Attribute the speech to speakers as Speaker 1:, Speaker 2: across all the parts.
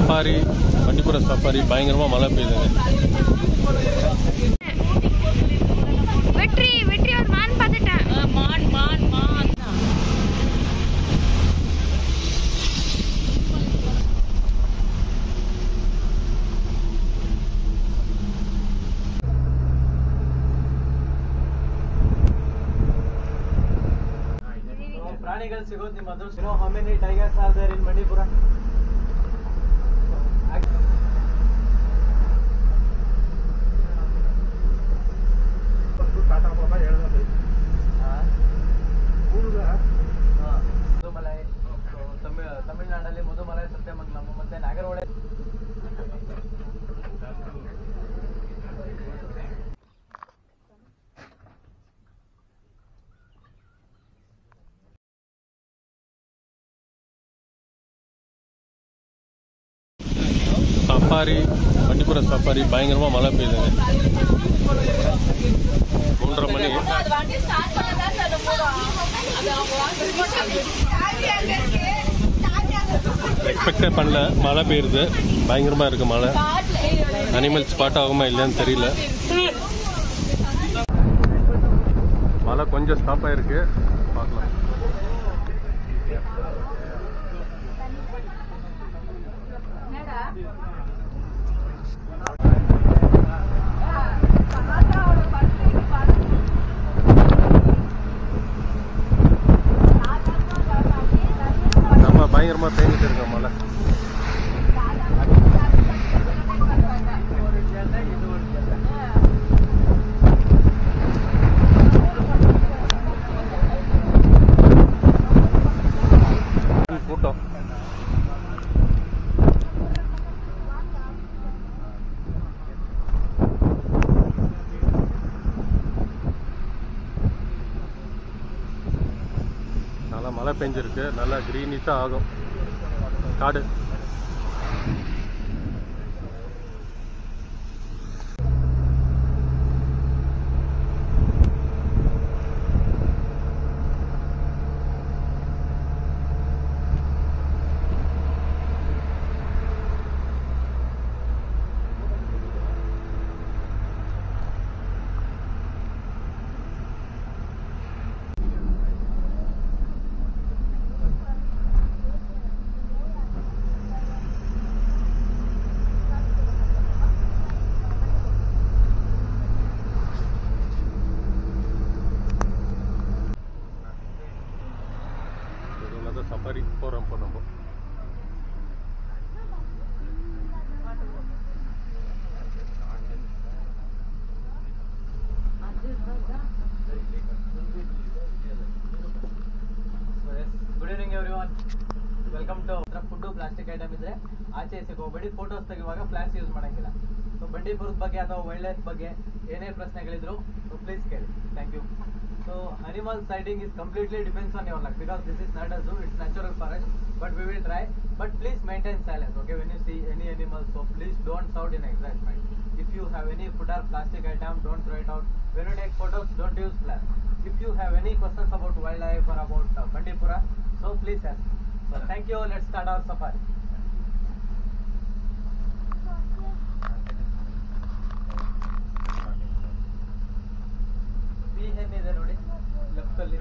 Speaker 1: Safari Bandipur safari பயங்கரமா மழை பெய்யுதுங்க.
Speaker 2: வெற்றி வெற்றி ஒரு மான் பார்த்துட்டேன். மான் மான் மான்
Speaker 3: ಪ್ರಾಣಿಗಳು ಸಿಗೋದು ನಿಮ್ಮದು. You know how many tigers are there in Bandipur? Mudumalai, ತಮಿಳುನಾಡಲ್ಲಿ ಮುದುಮಲೈ, ಸತ್ಯಮಂಗಲಂ ಮತ್ತೆ ನಾಗರಹೊಳೆ.
Speaker 1: சஃபாரி ಬಂಡೀಪುರ சஃபாரி பயங்கரமா மழை பெய்யுதுங்க. 3:30 மணி. எக்ஸ்பெக்டே பண்ணல, மழை பெய்யுது. பயங்கரமா இருக்கு மழை. அனிமல் ஸ்பாட் ஆகுமா இல்லையான்னு தெரியல. மழை கொஞ்சம் ஸ்டாப் ஆயிருக்கு, பார்க்கலாம். பயங்கரமா பெய்ஞ்சிட்டு இருக்க மழை. கூட்டம் நல்லா மழை பெஞ்சிருக்கு. நல்லா கிரீனிஷா ஆகும் காடு. சஃபாரி போகிறோம் இப்போ நம்ம.
Speaker 3: Good evening everyone, welcome to food. Plastic item ಇದ್ರೆ ಆಚೆ ಈಚೆಗೆ ಹೋಗ್ಬೇಡಿ. ಫೋಟೋಸ್ ತೆಗೆಯುವಾಗ ಫ್ಲಾಶ್ ಯೂಸ್ ಮಾಡಂಗಿಲ್ಲ. ಸೊ ಬಂಡೀಪುರದ ಬಗ್ಗೆ ಅಥವಾ ವೈಲ್ಡ್ ಲೈಫ್ ಬಗ್ಗೆ ಏನೇ ಪ್ರಶ್ನೆಗಳಿದ್ರು ಪ್ಲೀಸ್ ಕೇಳಿ. Thank you. So animal sighting is completely depends on your luck, because this is not a zoo, it's natural forest, but we will try. But please maintain silence, okay, when you see any animal. So please don't shout in excitement. If you have any food or plastic item, don't throw it out. When you take photos, don't use flash. If you have any questions about wildlife or about Bandipur, so please ask. So thank you. Let's start our safari. ಏನಿದೆ ನೋಡಿ left ಅಲ್ಲಿ.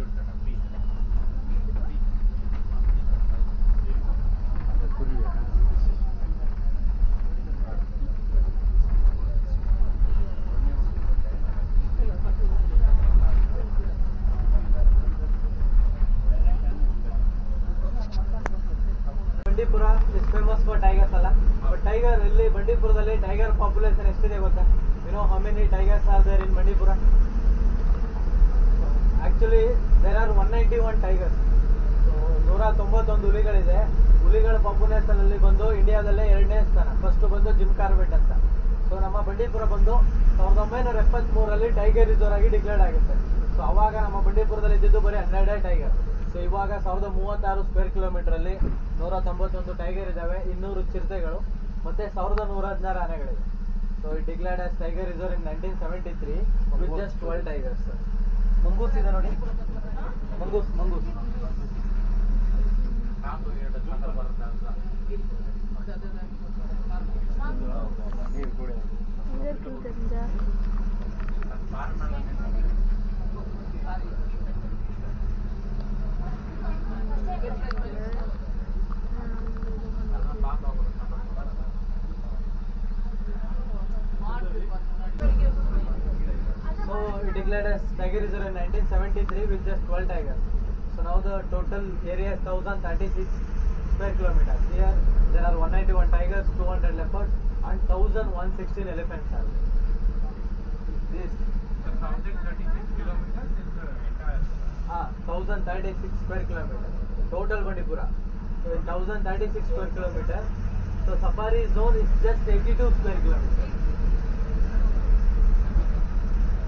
Speaker 3: Bandipur is famous for tigers ಅಲ್ಲ, but tiger ಇಲ್ಲಿ ಬಂಡೀಪುರದಲ್ಲಿ tiger population ಎಷ್ಟಿದೆ ಗೊತ್ತಾ? You know how many tigers are there in Bandipur? Actually there are 191 tigers. 191 ಹುಲಿಗಳಿದೆ. ಹುಲಿಗಳ ಪಾಪ್ಯುಲೇಷನ್ ಅಲ್ಲಿ ಬಂದು ಇಂಡಿಯಾದಲ್ಲೇ 2ನೇ ಸ್ಥಾನ. ಫಸ್ಟ್ ಬಂದು ಜಿಮ್ ಕಾರ್ಬೆಟ್ ಅಂತ. ಸೊ ನಮ್ಮ ಬಂಡೀಪುರ ಬಂದು 1973 ಟೈಗರ್ ರಿಸರ್ವ್ ಆಗಿ ಡಿಕ್ಲೇರ್ ಆಗುತ್ತೆ. ಸೊ ಅವಾಗ ನಮ್ಮ ಬಂಡೀಪುರದಲ್ಲಿ ಇದ್ದಿದ್ದು ಬರೀ 12 ಟೈಗರ್. ಸೊ ಇವಾಗ 1036 ಸ್ಕ್ವೇರ್ ಕಿಲೋಮೀಟರ್ ಅಲ್ಲಿ 191 ಟೈಗರ್ ಇದಾವೆ, 200 ಚಿರತೆಗಳು ಮತ್ತೆ 1116 ಆನೆಗಳಿವೆ. So it declared as tiger reserve in 1973 with just 12 tigers. Mongoose ಇದೆ ನೋಡಿ, ಮಂಗೂಸ್ ಮಂಗೂಸ್ declared as tiger reserve in 1973 with just 12 tigers. So now the total area is 1036 square kilometers. Here there are 191 tigers, 200 leopards and 1116 elephants are there. This
Speaker 4: 1036 kilometers is the entire.
Speaker 3: 1036 square kilometers. Total Bandipura. So in 1036 square kilometers. So safari zone is just 82 square kilometers.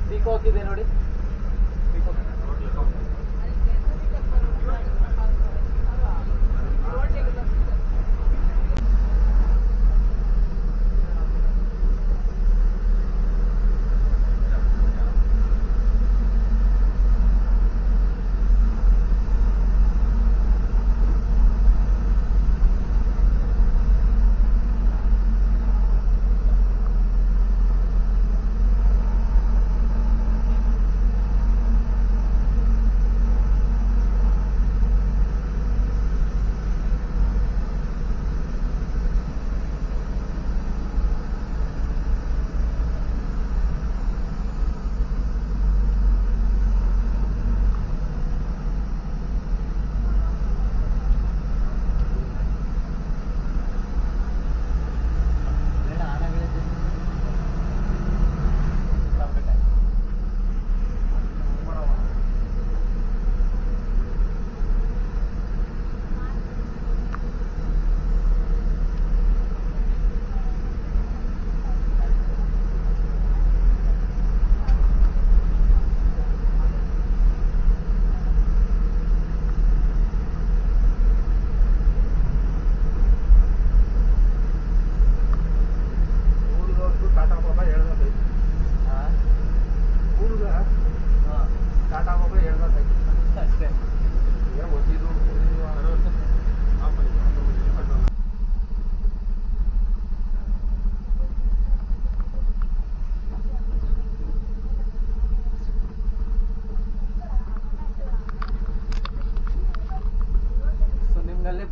Speaker 3: Peacock ಇದೆ ನೋಡಿ. Peacock.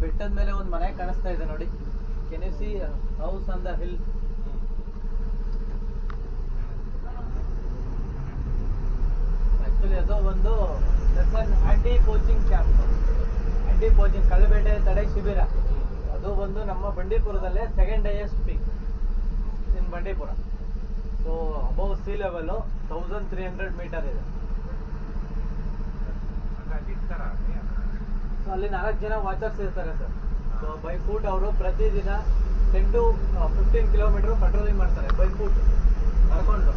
Speaker 3: ಬೆಟ್ಟದ ಮೇಲೆ ಒಂದು ಮನೆ ಕಾಣಿಸ್ತಾ ಇದೆ ನೋಡಿ. Can you see house on the hill? Actually ಅದು ಒಂದು anti poaching camp, anti poaching ಕಳ್ಳಬೇಟೆ ತಡೆ ಶಿಬಿರ. ಅದು ಒಂದು ನಮ್ಮ ಬಂಡೀಪುರದಲ್ಲೇ second highest peak in Bandipur. So above sea level 1300 metre ಇದೆ. ಸೊ ಅಲ್ಲಿ 4 ಜನ ವಾಚರ್ಸ್ ಇರ್ತಾರೆ ಸರ್. ಸೊ ಬೈ ಫುಟ್ ಅವರು ಪ್ರತಿದಿನ 10 to 15 ಕಿಲೋಮೀಟರ್ ಪೆಟ್ರೋಲಿಂಗ್ ಮಾಡ್ತಾರೆ ಬೈ ಫುಟ್ ನಡ್ಕೊಂಡು.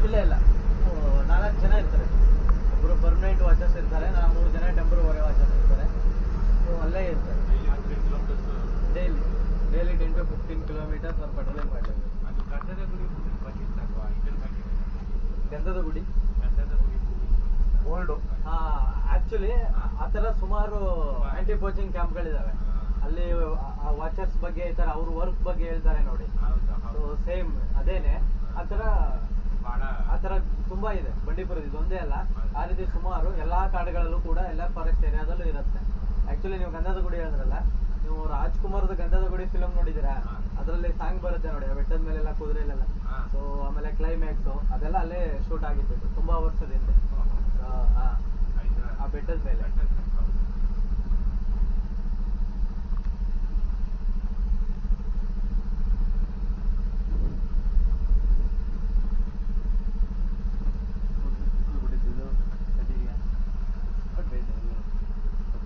Speaker 3: ಇಲ್ಲ 4 ಜನ ಇರ್ತಾರೆ. ಒಬ್ರು ಪರ್ಮನೆಂಟ್ ವಾಚರ್ಸ್ ಇರ್ತಾರೆ, 3 ಜನ ಟೆಂಪರರಿ ವಾಚರ್ಸ್ ಇರ್ತಾರೆ. ಸೊ ಅಲ್ಲೇ ಇರ್ತಾರೆ ಡೈಲಿ 10 to 15 ಕಿಲೋಮೀಟರ್ಸ್ ಅವ್ರು ಪೆಟ್ರೋಲಿಂಗ್ ಮಾಡ್ತಾರೆ. ಗಂಧದ ಗುಡಿ ಓಲ್ಡ್. ಆಕ್ಚುಲಿ ಆತರ ಸುಮಾರು ಆಂಟಿ ಪೋಚಿಂಗ್ ಕ್ಯಾಂಪ್ಗಳಿದಾವೆ. ಅಲ್ಲಿ ವಾಚರ್ಸ್ ಬಗ್ಗೆ ಈ ತರ ಅವ್ರ ವರ್ಕ್ ಬಗ್ಗೆ ಹೇಳ್ತಾರೆ ನೋಡಿ. ಸೊ ಸೇಮ್ ಅದೇನೆ ಆತರ ತುಂಬಾ ಇದೆ ಬಂಡೀಪುರದ. ಇದೊಂದೇ ಅಲ್ಲ, ಆ ರೀತಿ ಸುಮಾರು ಎಲ್ಲಾ ಕಾಡುಗಳಲ್ಲೂ ಕೂಡ ಎಲ್ಲಾ ಫಾರೆಸ್ಟ್ ಏರಿಯಾದಲ್ಲೂ ಇರುತ್ತೆ. ಆಕ್ಚುಲಿ ನೀವು ಗಂಧದ ಗುಡಿ ಹೇಳಿದ್ರಲ್ಲ, ನೀವು ರಾಜ್ಕುಮಾರ್ದ ಗಂಧದ ಗುಡಿ ಫಿಲಮ್ ನೋಡಿದ್ದೀರಾ? ಅದರಲ್ಲಿ ಸಾಂಗ್ ಬರುತ್ತೆ ನೋಡಿ, ಬೆಟ್ಟದ ಮೇಲೆಲ್ಲ ಕುದುರೆಲೆಲ್ಲ. ಸೊ ಆಮೇಲೆ ಕ್ಲೈಮ್ಯಾಕ್ಸ್ ಅದೆಲ್ಲ ಅಲ್ಲೇ ಶೂಟ್ ಆಗಿತ್ತು ತುಂಬಾ ವರ್ಷದ ಹಿಂದೆ ಆ ಬೆಟ್ಟದ ಮೇಲೆ.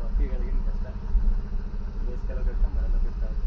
Speaker 3: ಹಕ್ಕಿಗಳಿಗಿನ ಕಷ್ಟ, ಬೇಸಿಗೆಲ್ಲ ಕಷ್ಟ, ಮಳೆಲ್ಲ ಬಿಡ್ತಾ ಇದೆ.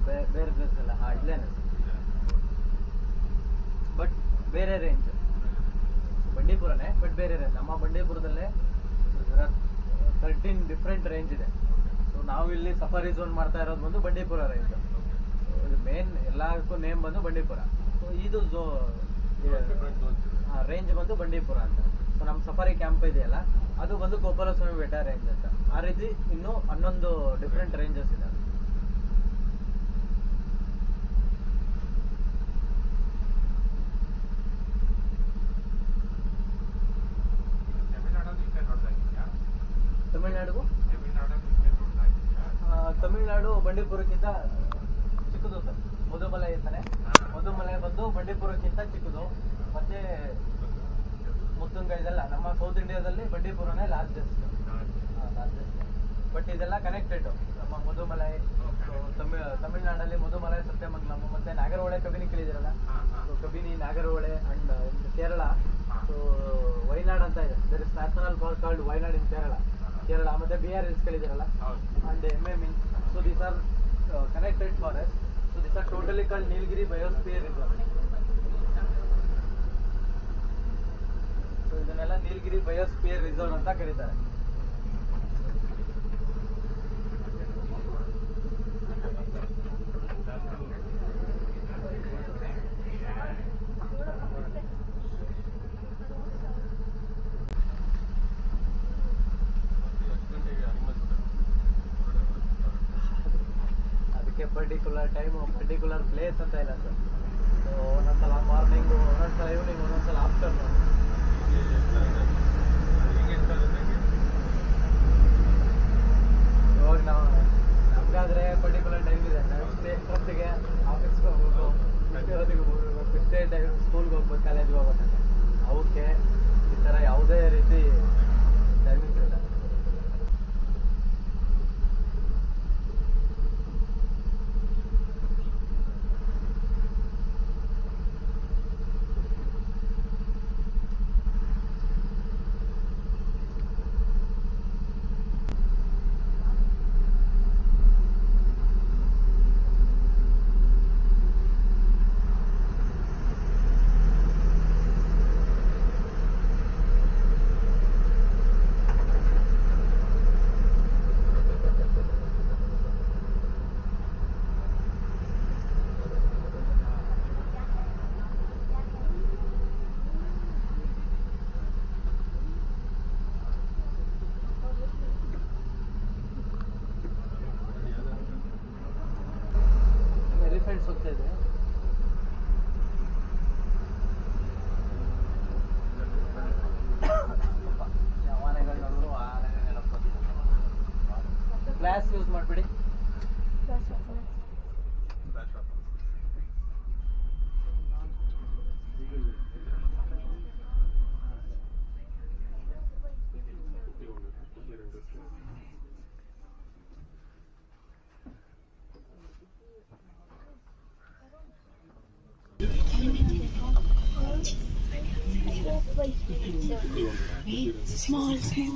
Speaker 3: ಬೇರೆ ಡ್ರೆಸ್ ಎಲ್ಲ ಇಲ್ಲೇನೆ ಬಟ್ ಬೇರೆ ರೇಂಜ್ ಬಂಡೀಪುರನೇ ಬಟ್ ಬೇರೆ ರೇಂಜ್. ನಮ್ಮ ಬಂಡೀಪುರದಲ್ಲೇ 13 ಡಿಫ್ರೆಂಟ್ ರೇಂಜ್ ಇದೆ. ಸೊ ನಾವು ಇಲ್ಲಿ ಸಫಾರಿ ಝೋನ್ ಮಾಡ್ತಾ ಇರೋದು ಬಂದು ಬಂಡೀಪುರ ರೇಂಜ್. ಇದು ಮೇನ್ ಎಲ್ಲದಕ್ಕೂ ನೇಮ್ ಬಂದು ಬಂಡೀಪುರ. ಸೊ ಇದು ರೇಂಜ್ ಬಂದು ಬಂಡೀಪುರ ಅಂತ. ಸೊ ನಮ್ಮ ಸಫಾರಿ ಕ್ಯಾಂಪ್ ಇದೆಯಲ್ಲ ಅದು ಬಂದು ಗೋಪಾಲಸ್ವಾಮಿ ಬೆಟ್ಟ ರೇಂಜ್ ಅಂತ. ಆ ರೀತಿ ಇನ್ನೂ 11 ಡಿಫ್ರೆಂಟ್ ರೇಂಜಸ್ ಇದೆ. ತಮಿಳ್ನಾಡು ಬಂಡೀಪುರಕ್ಕಿಂತ ಚಿಕ್ಕದು ಸರ್. ಮಧುಮಲೈ ಅಂತಾನೆ. ಮಧುಮಲೈ ಬಂದು ಬಂಡೀಪುರಕ್ಕಿಂತ ಚಿಕ್ಕದು. ಮತ್ತೆ ಮುತ್ತುಂಗ ಇದೆಲ್ಲ ನಮ್ಮ ಸೌತ್ ಇಂಡಿಯಾದಲ್ಲಿ ಬಂಡೀಪುರನೇ ಲಾರ್ಜೆಸ್ಟ್. ಬಟ್ ಇದೆಲ್ಲ ಕನೆಕ್ಟೆಡ್. ನಮ್ಮ ಮಧುಮಲೈ ತಮಿಳ್ನಾಡಲ್ಲಿ ಮಧುಮಲೈ, ಸತ್ಯಮಂಗಲಂ, ಮತ್ತೆ ನಾಗರಹೊಳೆ ಕಬಿನಿ ಕೇಳಿದಿರಲ್ಲ. So Kabini, Nagarahole and Kerala. So Wayanad ಅಂತ ಇದೆ. There is national park called Wayanad in Kerala. ಮತ್ತೆ BR ಹಿಲ್ಸ್ ಕೇಳಿದಿರಲ್ಲ and MME. So these are connected forest. So these are totally called Nilgiri biosphere reserve. So ಇದನ್ನೆಲ್ಲ ನೀಲಗಿರಿ ಬಯೋಸ್ಫಿಯರ್ ರಿಸರ್ವ್ ಅಂತ ಕರೀತಾರೆ. ಪರ್ಟಿಕ್ಯುಲರ್ ಟೈಮ್ ಪರ್ಟಿಕ್ಯುಲರ್ ಪ್ಲೇಸ್ ಅಂತ ಇಲ್ಲ sir. So ಒಂದೊಂದ್ಸಲ morning, ಒಂದೊಂದ್ಸಲ evening, ಒಂದೊಂದ್ಸಲ ಆಫ್ಟರ್ನೂನ್. ಇವಾಗ ನಮ್ಗಾದ್ರೆ ಪರ್ಟಿಕ್ಯುಲರ್ ಟೈಮ್ ಇದೆ. ಎಷ್ಟೊತ್ತಿಗೆ ಆಫೀಸ್ಗೆ ಹೋಗ್ಬೇಕು, ಎಷ್ಟೊತ್ತಿಗೆ ಹೋಗ್ಬೇಕು, ಎಷ್ಟೇ ಟೈಮ್ ಸ್ಕೂಲ್ಗೆ ಹೋಗ್ಬೇಕು, ಕಾಲೇಜ್ಗೆ ಹೋಗ್ಬೇಕಂತ. ಅವಕ್ಕೆ ಈ ಥರ ಯಾವುದೇ ರೀತಿ ಟೈಮಿಂಗ್ಸ್ ಇಲ್ಲ. ಸುತ್ತಿದೆ. ಆನೆಗಳು ಆನೆ ನೆನಪು. ಫ್ಲಾಶ್ ಯೂಸ್ ಮಾಡಿಬಿಡಿ.
Speaker 2: Small thing.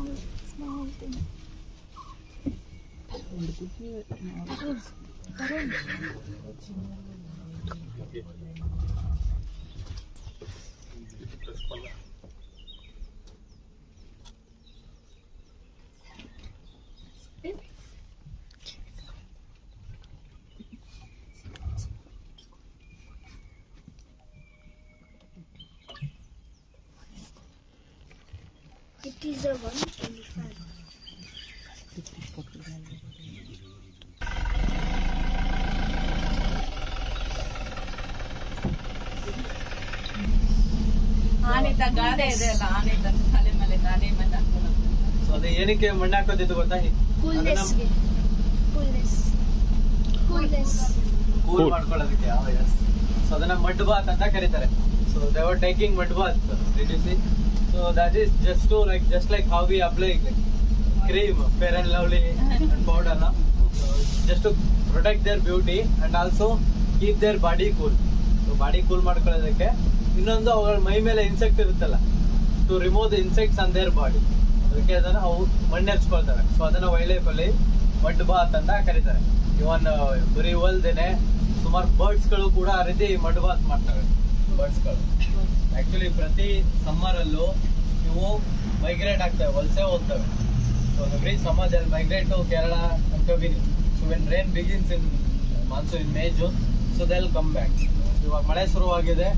Speaker 2: It is a 125.
Speaker 5: ಆನೆ ಗಾದೆ ಇದೆ ಅಲ್ಲ, ಆನೆ ತಲೆ ಮೇಲೆ ನಾನೇ ಮಣ್ಣು ಹಾಕೋದು.
Speaker 3: ಸೊ ಅದು ಏನಕ್ಕೆ ಮಣ್ಣು ಹಾಕೋದಿದ್ದು ಗೊತ್ತಾ? ಕೂಲ್ ಮಾಡ್ಕೊಳ್ಳೋದಕ್ಕೆ. ಸೊ ಅದನ್ನ ಮಡ್ ಬಾತ್ ಅಂತ ಕರೀತಾರೆ. So they were taking mud bath. Did you see? So that is just like how we apply cream, Fair and Lovely and powder, na? So just to protect their beauty and also keep their body cool. So body cool ಮಾಡ್ಕೊಳ್ಳೋದಕ್ಕೆ. ಇನ್ನೊಂದು ಅವರ ಮೈ ಮೇಲೆ insect ಇರುತ್ತಲ್ಲ, to remove the insects on their body. ಅದಕ್ಕೆ ಅದನ್ನ ಅವು ಮಣ್ಣು ಹಚ್ಕೊಳ್ತವೆ. So ಅದನ್ನ ವೈಲ್ಡ್ ಲೈಫ್ ಅಲ್ಲಿ ಮಡ್ ಬಾತ್ ಅಂತ ಕರೀತಾರೆ. ಇವನ್ ಬರೀ ಅಲ್ದೇನೆ ಸುಮಾರು ಬರ್ಡ್ಸ್ಗಳು ಕೂಡ ಆ ರೀತಿ ಮಡ್ವಾಸ್ ಮಾಡ್ತವೆ. ಬರ್ಡ್ಸ್ಗಳು ಆಕ್ಚುಲಿ ಪ್ರತಿ ಸಮ್ಮರ್ ಅಲ್ಲೂ ಇವು ಮೈಗ್ರೇಟ್ ಆಗ್ತವೆ, ವಲಸೆ ಹೋಗ್ತವೆ. So every summer they migrate to Kerala and Kabini. So when rain begins in monsoon in May June, so they will come back. ಇವಾಗ ಮಳೆ ಶುರುವಾಗಿದೆ,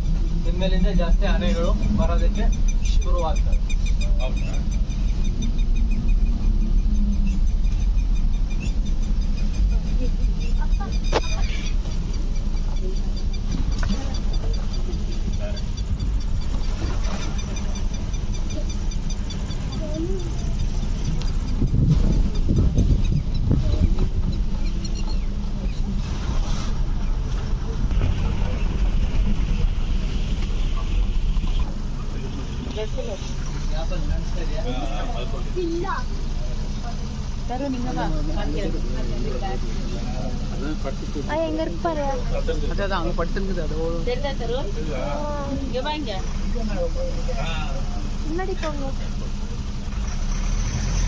Speaker 3: ಇನ್ಮೇಲಿಂದ ಜಾಸ್ತಿ ಆನೆಗಳು ಬರೋದಕ್ಕೆ ಶುರುವಾಗ್ತವೆ.
Speaker 2: எங்க இருப்பாரு
Speaker 5: அதான் அவங்க படுத்துருக்குது. அது
Speaker 2: முன்னாடி போங்க.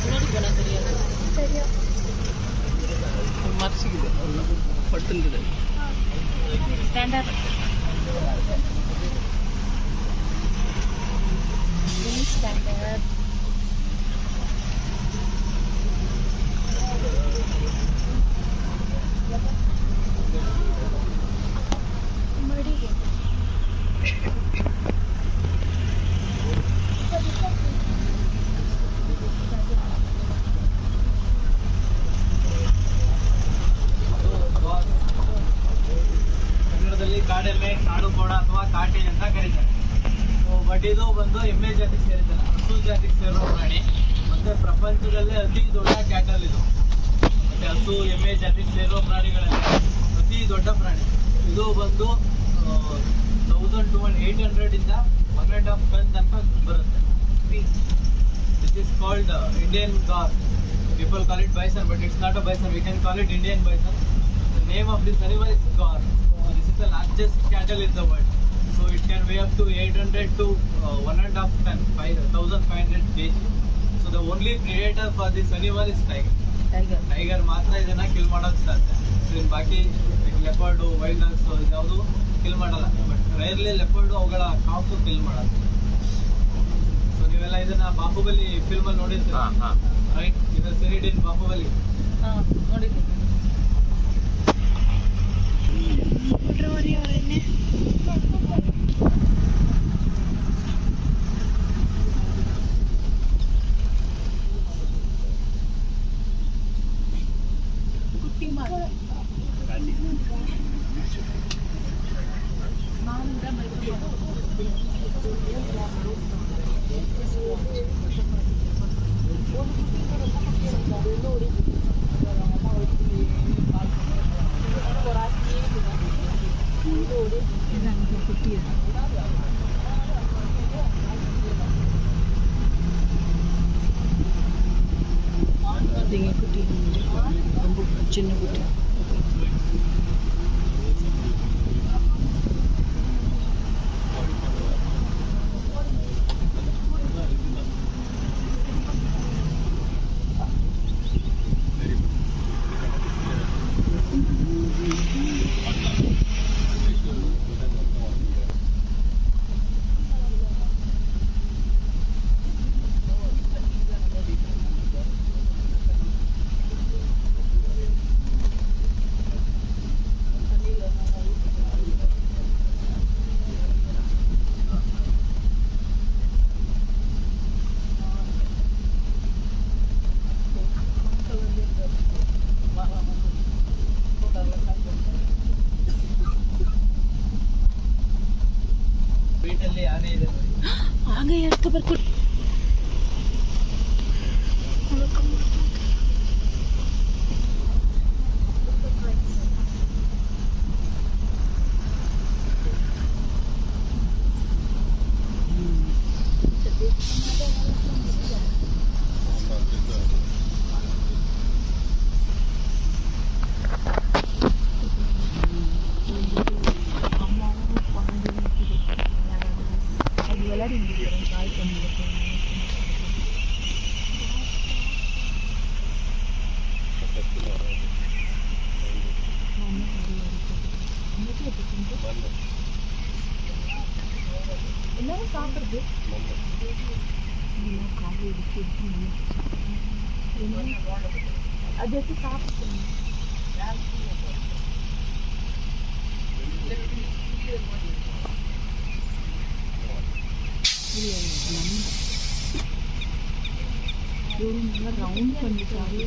Speaker 5: முன்னாடி போனா தெரியாது.
Speaker 2: சரியா
Speaker 5: மறைச்சிக்குது, படுத்துருக்குது. ஸ்டாண்டர்ட்
Speaker 2: ஸ்டாண்டர்ட்
Speaker 3: ಕನ್ನಡದಲ್ಲಿ ಕಾಡೆಮ್ಮೆ, ಕಾಡು ಕೋಣ ಅಥವಾ ಕಾಟಿ ಅಂತ ಕರೀತಾರೆ. ಬಟ್ ಇದು ಬಂದು ಎಮ್ಮೆ ಜಾತಿಗೆ ಸೇರಿದ್ದಲ್ಲ, ಹಸು ಜಾತಿಗೆ ಸೇರೋ ಪ್ರಾಣಿ. ಮತ್ತೆ ಪ್ರಪಂಚದಲ್ಲೇ ಅತಿ ದೊಡ್ಡ ಕ್ಯಾಟಲ್ ಇದು. ಮತ್ತೆ ಹಸು ಎಮ್ಮೆ ಜಾತಿಗೆ ಸೇರೋ ಪ್ರಾಣಿಗಳಲ್ಲಿ ಅತಿ ದೊಡ್ಡ ಪ್ರಾಣಿ ಇದು. ಬಂದು 1200 ಇಂದ 1.5 ಟನ್ ತನಕ ಬರುತ್ತೆ. This is called Indian gar. People call it bison, but it's not a bison. We can call it Indian bison. The name of this animal is gaur. This is the largest cattle in the world. So it can weigh up to 800 to 1.5 ton, 1,500 kg. So the only predator for this animal is tiger. Tiger ಮಾತ್ರ ಇದನ್ನ kill ಮಾಡೋಕೆ ಸಾಧ್ಯ. ಇನ್ನು ಬಾಕಿ leopard, wild dogs ಇದ್ಯಾವುದು kill ಮಾಡಲ್ಲ. But ರೈರ್ಲಿ leopard ಅವುಗಳ ಕಾಫು kill ಮಾಡೋದು. ಸೊ ನೀವೆಲ್ಲ ಇದನ್ನ ಬಾಹುಬಲಿ ಫಿಲ್ಮ್ ಅಲ್ಲಿ ನೋಡಿರ್ತೀರ, ರೈಟ್? ಇದು ಸೀರಿಡ್ ಇನ್ ಬಾಹುಬಲಿ.
Speaker 5: ನೋಡಿದ್ದೀನಿ. குட்டி ரொம்ப சின்ன குட்டி.
Speaker 3: ಬೀಟಲ್ಲಿ ಆನೆ ಇದೆ ನೋಡಿ.
Speaker 5: ಆಗ ಯಾಕೆ ಬರ್ಕೊಟ್ಟು
Speaker 2: அது விளையாடி காய் பண்ணி
Speaker 5: எல்லாரும் சாப்பிடுறது அது எப்படி சாப்பிடுங்க ரவுண்ட் பண்ணிட்டாரு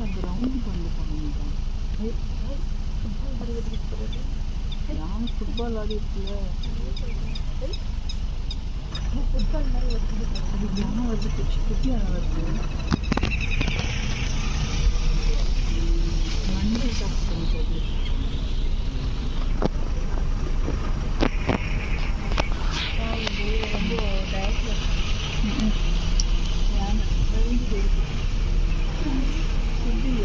Speaker 5: அந்த ரவுண்ட் பண்ணிட்டாங்க நான் ஃபுட்பால் ஆடி இருக்குல்ல ஃபுட்பால் மாதிரி வருது யானை வருது குட்டி யானை வருது மண்டை சாப்பிட்டு ரொம்ப டயட்ல யானை ಫುಡ್ಡಿಲ್ಲ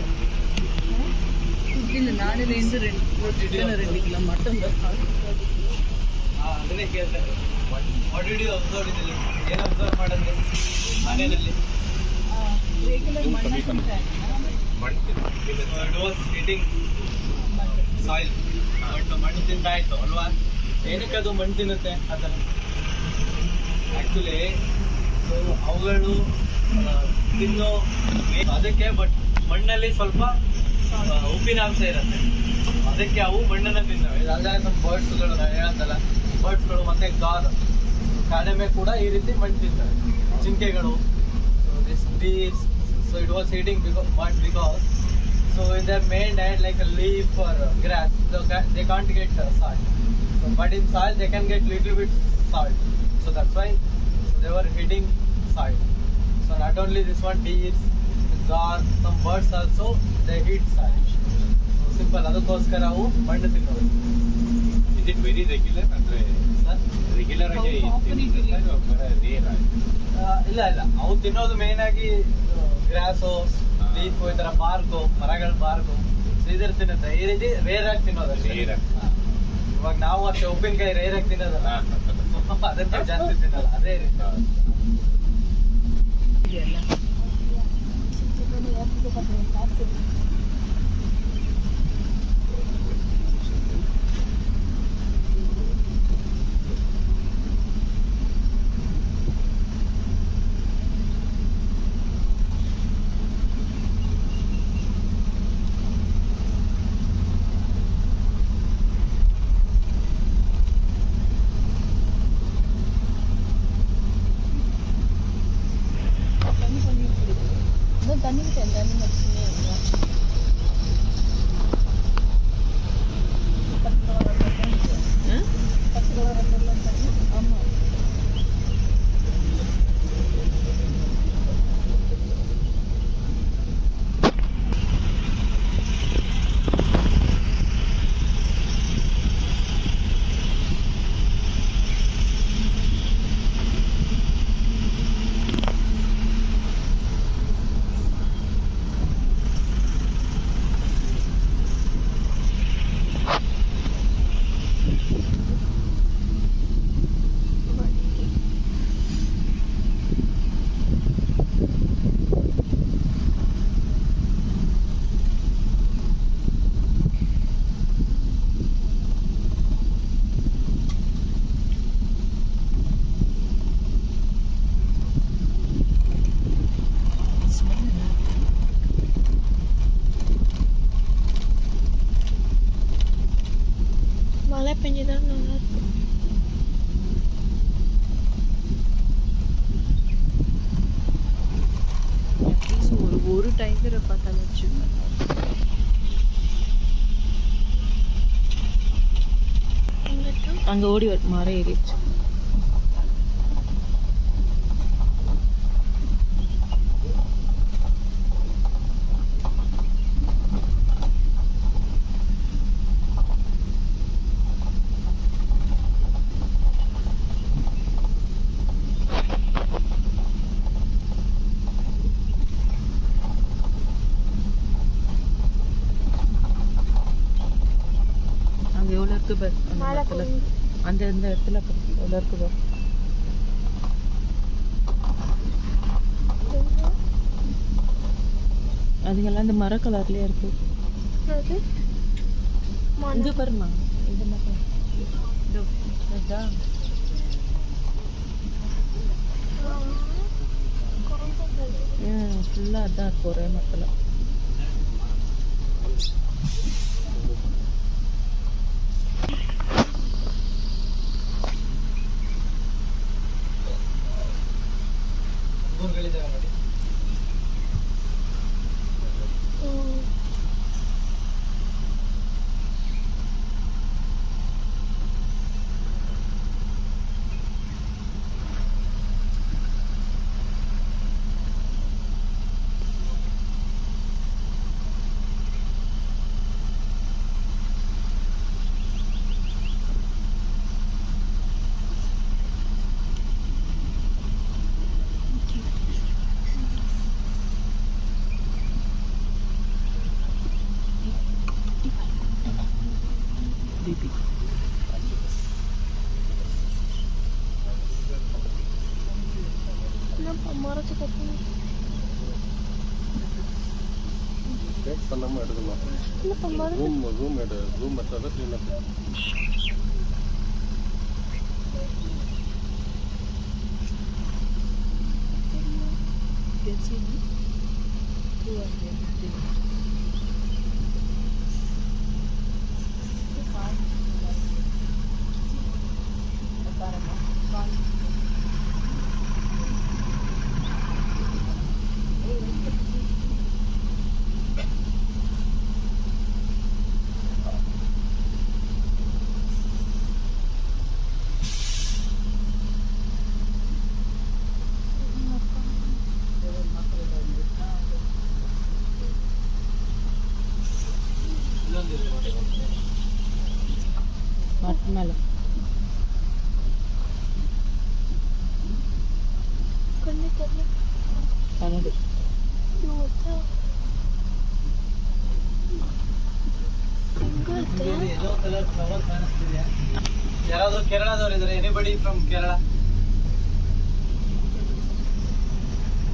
Speaker 5: ನಾನಿಂದ 2 ಕಿಲೋ ಮಟನ್
Speaker 3: ಅದನ್ನೇ ಕೇಳ್ತಾರೆ ವಾಟ್ ಡಿಡ್ ಯು ಅಬ್ಸರ್ವ್ ಇದರಲ್ಲಿ ಏನು ಅಬ್ಸರ್ವ್ ಮಾಡಿದ್ರೆ ಆನೆಯಲ್ಲಿ
Speaker 5: ರೆಗ್ಯುಲರ್ ಮಣ್ಣ ತಿಂತಾರೆ
Speaker 3: it was eating soil but ಮಣ್ಣು ತಿಂತಾಯಿತು ಅಲ್ವಾ ಏನಕ್ಕೆ ಅದು ಮಣ್ಣು ತಿನ್ನುತ್ತೆ ಆ ಥರ ಆ್ಯಕ್ಚುಲಿ ಸೊ ಅವುಗಳು ತಿನ್ನೋ ಅದಕ್ಕೆ ಬಟ್ ಮಣ್ಣಲ್ಲಿ ಸ್ವಲ್ಪ ಉಪ್ಪಿನಾಂಶ ಇರುತ್ತೆ ಅದಕ್ಕೆ ಅವು ಮಣ್ಣನ್ನು ತಿಂತವೆ ಅಲ್ಲದೆ ನಮ್ಮ ಬರ್ಡ್ಸ್ಗಳು ಹೇಳತ್ತಲ್ಲ ಬರ್ಡ್ಸ್ಗಳು ಮತ್ತೆ ಕಾಡೆಮೆ ಕೂಡ ಈ ರೀತಿ ಮಣ್ಣು ತಿಂತವೆ ಜಿಂಕೆಗಳು so this beast so it was eating because so in their main diet like a leaf or grass they can't get salt but in salt they can get little bit salt so that's why they were hitting salt so not only this one beast some birds also they eat salt. So simple ಅದಕ್ಕೋಸ್ಕರ ಅವು ಮಣ್ಣು ತಿನ್ನೋದು.
Speaker 4: Is it very regular ಅಂದ್ರೆ
Speaker 3: sir
Speaker 4: regular ಆಗಿ
Speaker 3: ಇಲ್ಲ ಅವು ತಿನ್ನೋದು main ಆಗಿ ಗ್ರಾಸು ಲೀಫು ಈ ತರ ಬಾರ್ಕು ಮರಗಳ ಬಾರ್ಕು ಇದ್ರ ತಿನ್ನುತ್ತೆ ಈ ರೀತಿ ರೇರ್ ಆಗಿ ತಿನ್ನೋದು ಇವಾಗ ನಾವು ಅಷ್ಟೇ ಉಪ್ಪಿನಕಾಯಿ ರೇರ್ ಆಗಿ ತಿನ್ನೋದಲ್ಲ ಅದಕ್ಕೆ ಜಾಸ್ತಿ ತಿನ್ನಲ್ಲ ಅದೇ ರೀತಿ
Speaker 2: மழை பெஞ்சுதான் நல்லா இருக்கும்.
Speaker 5: ஒரு டைகரை பார்த்தாலும் வச்சுக்கோங்க. அங்க ஓடி மரம் ஏறிடுச்சு. எவ்வளோ இருக்கு பார் அந்த இடத்துல எவ்வளோ இருக்கு பார். அதுங்கெல்லாம் இந்த மர கலர்லயே இருக்கு. ಇದು ಬರ್ಮ ಇದನ್ನ ಇದು ಆಯ್ತಾ ಫುಲ್ಲ ಅದ ಕೊರೆ ಮಕ್ಕಳ
Speaker 3: ಗಳಿದ್ದಾವೆ ನೋಡಿ.
Speaker 1: பண்ணாமல் எடுக்கலாம். ரூம் மெத்தட க்ளீன் அப்.
Speaker 5: ಮೇಲೆ ಕನ್ನಡಿ
Speaker 3: ಯೆಲ್ಲೋ ಕಲರ್ ಫ್ಲವರ್ ಕಾಣಿಸ್ತಿದೆ. ಯಾರಾದ್ರೂ ಕೇರಳದವ್ರು ಇದ್ದಾರೆ? Anybody from Kerala?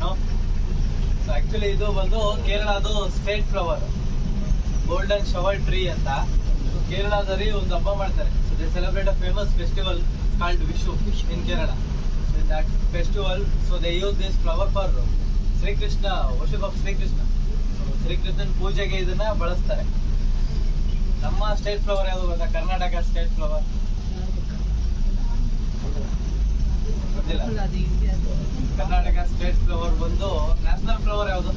Speaker 3: No. So actually ಇದು ಬಂದು ಕೇರಳದು state flower, golden shower tree ಅಂತ. ಕೇರಳದಲ್ಲಿ ಒಂದು ಹಬ್ಬ ಮಾಡ್ತಾರೆ. So they celebrate a famous festival called Vishu in Kerala. So in that festival, so they use this flower for Sri Krishna, worship of Sri Krishna. ಶ್ರೀಕೃಷ್ಣನ್ ಪೂಜೆಗೆ ಇದನ್ನ ಬಳಸ್ತಾರೆ. ನಮ್ಮ ಸ್ಟೇಟ್ ಫ್ಲವರ್ ಯಾವುದು ಗೊತ್ತಾ? ಕರ್ನಾಟಕ ಸ್ಟೇಟ್ ಫ್ಲವರ್ ಗೊತ್ತಿಲ್ಲ. ಕರ್ನಾಟಕ ಸ್ಟೇಟ್ ಫ್ಲವರ್ ಬಂದು ನ್ಯಾಷನಲ್ ಫ್ಲವರ್ ಯಾವುದು?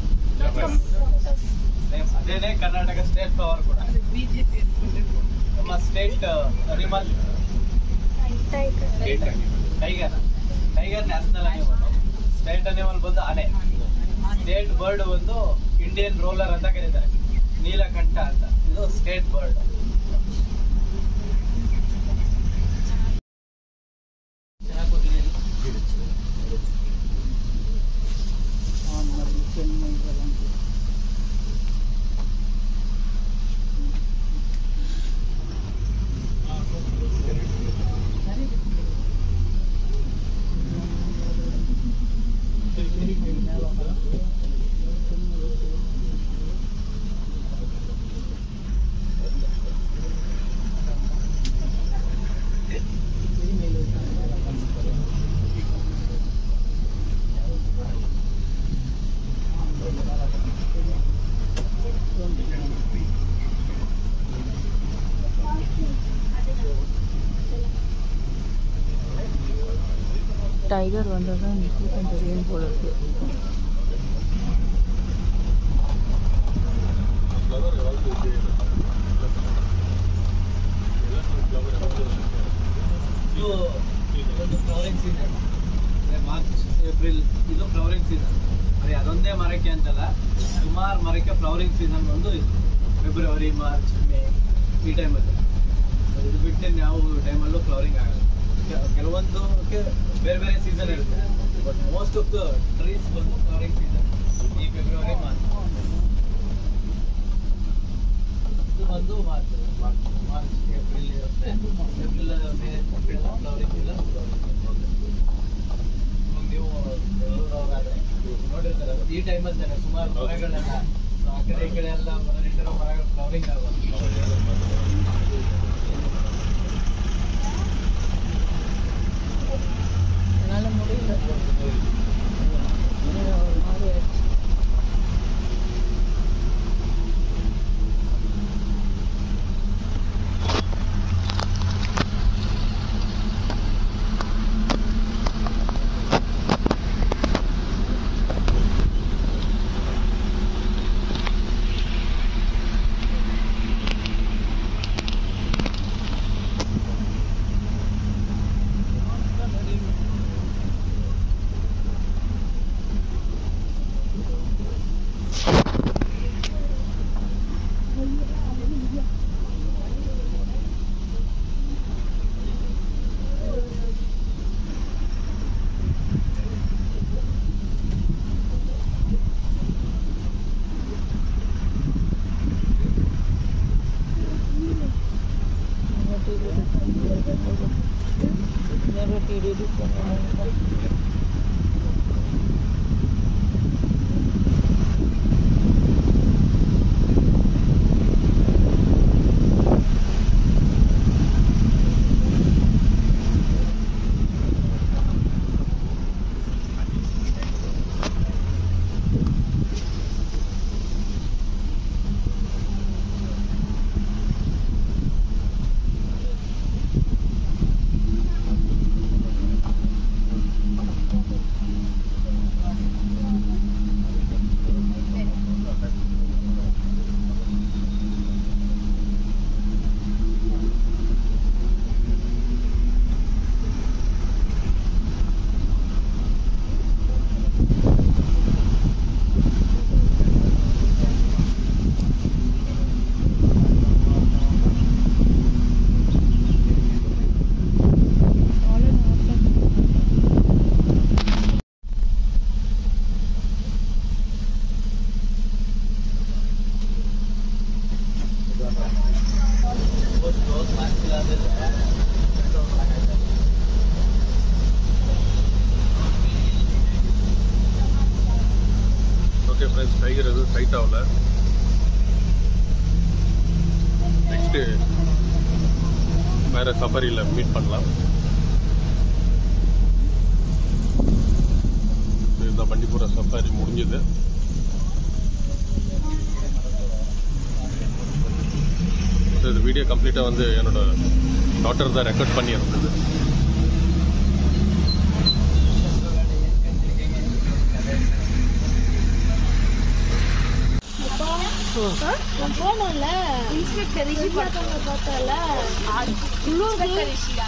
Speaker 3: ಸೇಮ್ ಅದೇನೆ ಕರ್ನಾಟಕ ಸ್ಟೇಟ್ ಫ್ಲವರ್ ಕೂಡ. ನಮ್ಮ state animal tiger. Tiger national animal. State animal ಬಂದು ಆನೆ. ಸ್ಟೇಟ್ ಬರ್ಡ್ ಬಂದು ಇಂಡಿಯನ್ ರೋಲರ್ ಅಂತ ಕರೀತಾರೆ, ನೀಲಕಂಠ ಅಂತ. ಇದು ಸ್ಟೇಟ್ ಬರ್ಡ್.
Speaker 5: ಟೈಗರ್ ಬಂದಾಗ ನಿಂತ್ಕೊಂತ ಏನು ಕೊಡುತ್ತೆ.
Speaker 3: ಇದು ಫ್ಲವರಿಂಗ್ ಸೀಸನ್, ಮಾರ್ಚ್ ಏಪ್ರಿಲ್ ಇದು ಫ್ಲವರಿಂಗ್ ಸೀಸನ್. ಅದೇ ಅದೊಂದೇ ಮರಕ್ಕೆ ಅಂತಲ್ಲ, ಸುಮಾರು ಮರಕ್ಕೆ ಫ್ಲವರಿಂಗ್ ಸೀಸನ್ ಒಂದು ಇದು ಫೆಬ್ರವರಿ, ಮಾರ್ಚ್, ಮೇ ಈ ಟೈಮಲ್ಲಿ. ಇದು ಬಿಟ್ಟು ಯಾವ ಟೈಮಲ್ಲೂ ಫ್ಲವರಿಂಗ್ ಆಗಲ್ಲ. ಕೆಲವೊಂದಕ್ಕೆ ಬೇರೆ ಬೇರೆ ಸೀಸನ್ ಇರುತ್ತೆ, but most of the trees ಬಂದು ಫ್ಲವರಿಂಗ್ ಸೀಸನ್ ಈ ಫೆಬ್ರವರಿ, ಮಾರ್ಚ್. ಇದು ಬಂದು ಮಾರ್ಚ್, ಏಪ್ರಿಲ್ ಇರುತ್ತೆ. April, May flowering season. ನೀವು ನೋಡಿರ್ತಾರೆ ಈ ಟೈಮಲ್ಲಿ ಸುಮಾರು ಮರಗಳೆಲ್ಲ ಆ ಕಡೆ ಈ ಕಡೆ ಎಲ್ಲ ಮರಗಳಿರೋ ಮರಗಳು ಫ್ಲವರಿಂಗ್
Speaker 1: ஓகே ஃப்ரெண்ட்ஸ், டைகர் எதுவும் சைட் ஆகல. நெக்ஸ்ட்டு வேறு சஃபாரியில் மீட் பண்ணலாம். இதுதான் பண்டிபுரா சஃபாரி முடிஞ்சது. இது வீடியோ கம்ப்ளீட்டாக வந்து என்னோட டாட்டர் தான் ரெக்கார்ட் பண்ணி இருந்தது.
Speaker 2: போனோம்ல இன்ஸ்பெக்டர் ரிஷி பார்த்தவங்க பார்த்தல இன்ஸ்பெக்டர் ரிஷியா